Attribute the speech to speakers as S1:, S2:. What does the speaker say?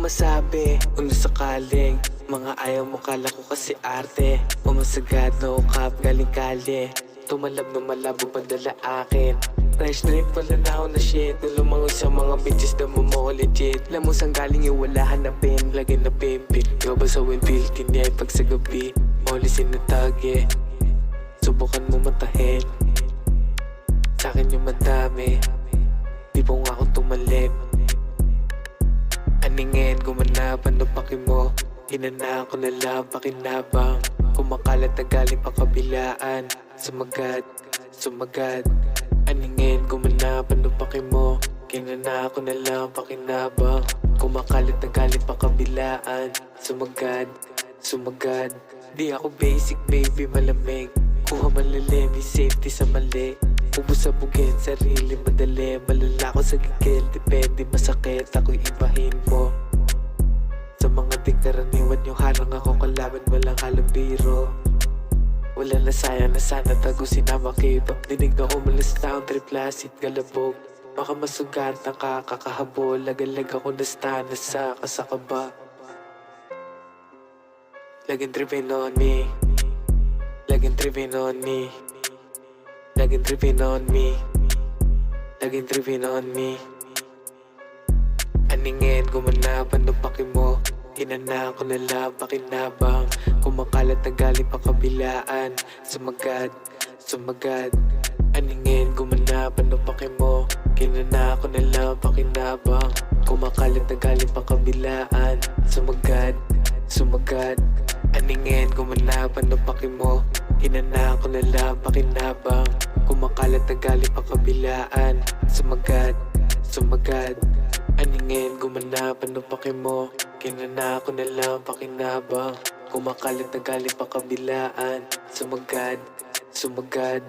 S1: masabi kung sakaling mga ayaw mo, kala ko kasi arte. Umasagad na ukap galing kalye, tumalab na malabo padala akin. Fresh drink pala na ako na shit, nulumangoy sa mga bitches na mo legit. Alam mo saan galing yung wala hanapin, lagi na pimpin. Ikaw ba sa windfield, kinyay pag sa gabi Polisin na tagi, subukan mo matahin. Sa'kin yung madami, di po nga ako tumalip. Aningin, gumanapan ng paki mo, hinanaan ko na lang pakinabang. Kumakalat na galing pa kabilaan, sumagad, sumagad. Aningin, gumanapan ng paki mo, hinanaan ko na lang pakinabang. Kumakalat na galing pa kabilaan, sumagad, sumagad. Di ako basic baby, malamig, kuha malalim, di safety sa mali. Ubus sa bugin, sarili madali, malala ko sa gigil, depende masakit, ako'y ibahin mo. Sa mga di karaniwan yung harang ako, kalaban walang halambiro. Wala na sayang na sana tagusin na makito. Dinig na umalis na ang triplasit galabog. Baka masugat na kakakahabol, lagalag ako nastana sa kasakaba. Laging tripping on me, laging tripping on me, laging tripping on me, laging tripping on me. Aningin, gumanapan ng paki mo, hinanaan ko na lang pakinabang. Kumakalat na galing pa kabilaan, sumagad, sumagad. Aningin, gumanapan ng paki mo, hinanaan ko na lang pakinabang. Kumakalat na galing pa kabilaan, sumagad, sumagad. Aningin, gumanapan ng paki mo, hinanaan ko na lang pakinabang. Kumakalat na galing pa kabilaan, sumagad, sumagad. Aningin, gumanapan ng paki mo, hinanaan ko na lang pakinabang. Kumakalat na galing pa kabilaan, sumagad, sumagad.